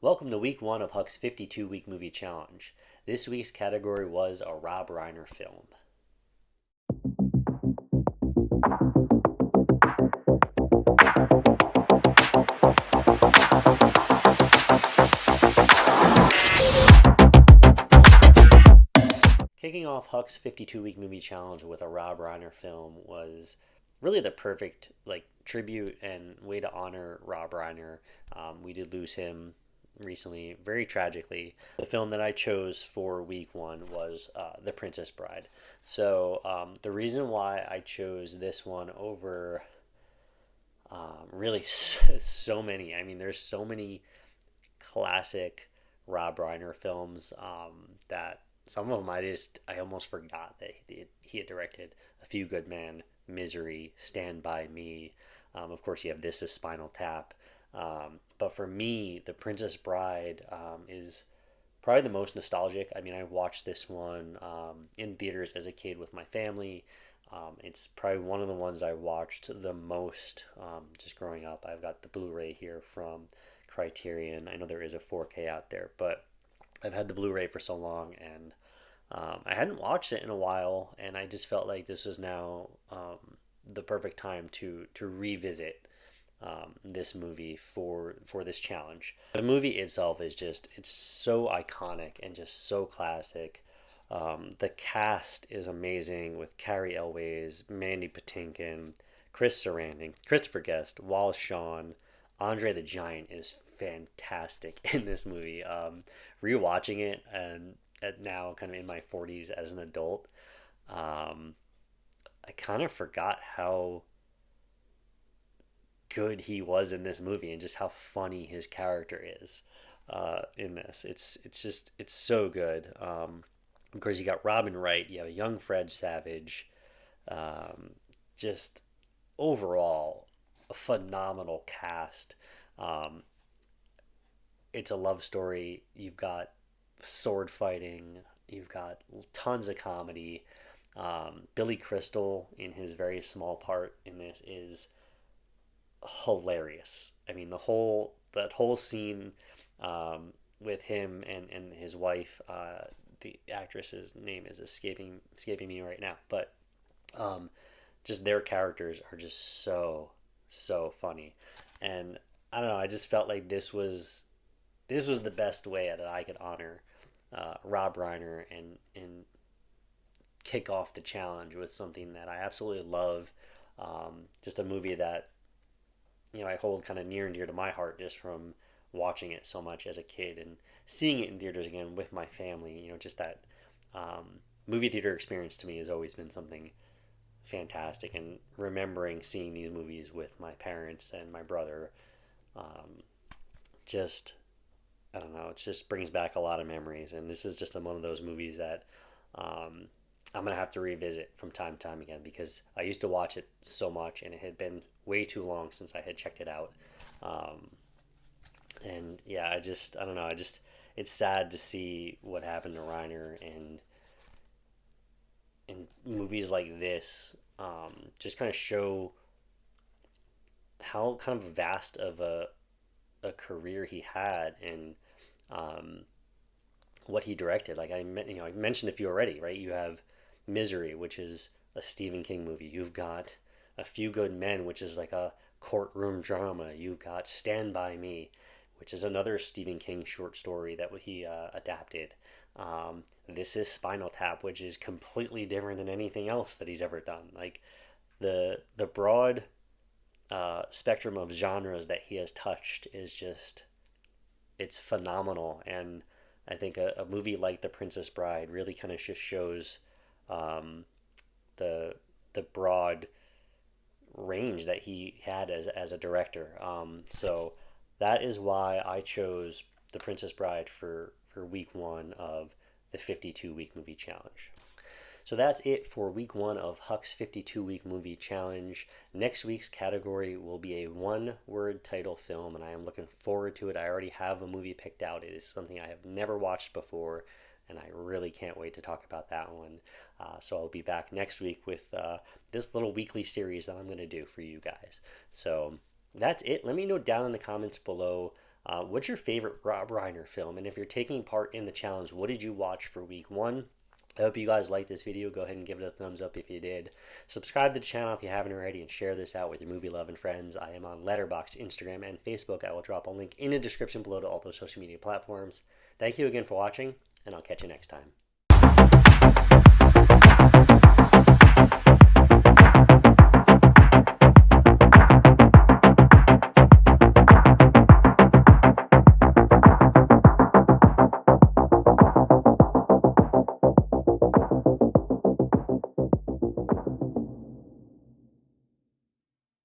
Welcome to week one of Huck's 52-week movie challenge. This week's category was a Rob Reiner film. Kicking off Huck's 52-week movie challenge with a Rob Reiner film was really the perfect tribute and way to honor Rob Reiner. We did lose him recently, very tragically. The film that I chose for week one was The Princess Bride. The reason why I chose this one over really so many, I mean, there's so many classic Rob Reiner films that some of them I almost forgot that he had directed. A Few Good Men, Misery, Stand By Me. Of course, you have This Is Spinal Tap. But for me, The Princess Bride is probably the most nostalgic. I mean, I watched this one in theaters as a kid with my family. It's probably one of the ones I watched the most just growing up. I've got the Blu-ray here from Criterion. I know there is a 4K out there, but I've had the Blu-ray for so long, and I hadn't watched it in a while, and I just felt like this is now the perfect time to revisit this movie for this challenge. The movie itself is just it's so iconic and just so classic. The cast is amazing with Carrie Elways, Mandy Patinkin, Chris Sarandon, Christopher Guest, Wallace Shawn, Andre the Giant is fantastic in this movie. Rewatching it and now kind of in my 40s as an adult, I kind of forgot how good he was in this movie and just how funny his character is in this. It's so good. Of course, you got Robin Wright. You have a young Fred Savage. Um, just overall, a phenomenal cast. Um, it's a love story. You've got sword fighting. You've got tons of comedy. Billy Crystal, in his very small part in this, is hilarious. I mean, that whole scene with him and his wife. The actress's name is escaping me right now, but um, just their characters are just so funny, and I don't know. I just felt like this was the best way that I could honor Rob Reiner and kick off the challenge with something that I absolutely love. Just a movie that I hold kind of near and dear to my heart just from watching it so much as a kid and seeing it in theaters again with my family. Just that movie theater experience to me has always been something fantastic. And remembering seeing these movies with my parents and my brother, um, just I don't know, it just brings back a lot of memories. And this is just one of those movies that um, I'm gonna have to revisit from time to time again because I used to watch it so much, and it had been way too long since I had checked it out. Um, and yeah, I don't know, it's sad to see what happened to Reiner and in movies like this. Just kind of show how kind of vast of a career he had and um, what he directed. Like I mentioned a few already, right? You have Misery, which is a Stephen King movie. You've got A Few Good Men, which is like a courtroom drama. You've got Stand By Me, which is another Stephen King short story that he adapted. This is Spinal Tap, which is completely different than anything else that he's ever done. Like the broad spectrum of genres that he has touched is just it's phenomenal. And I think a movie like The Princess Bride really kind of just shows um, the the broad range that he had as a director. So that is why I chose The Princess Bride for week one of the 52-week movie challenge. So that's it for week one of Huck's 52-week movie challenge. Next week's category will be a one-word title film, and I am looking forward to it. I already have a movie picked out. It is something I have never watched before, and I really can't wait to talk about that one. So I'll be back next week with this little weekly series that I'm going to do for you guys. So that's it. Let me know down in the comments below What's your favorite Rob Reiner film? And if you're taking part in the challenge, what did you watch for week one? I hope you guys liked this video. Go ahead and give it a thumbs up if you did. Subscribe to the channel if you haven't already, and share this out with your movie loving friends. I am on Letterboxd, Instagram, and Facebook. I will drop a link in the description below to all those social media platforms. Thank you again for watching, and I'll catch you next time.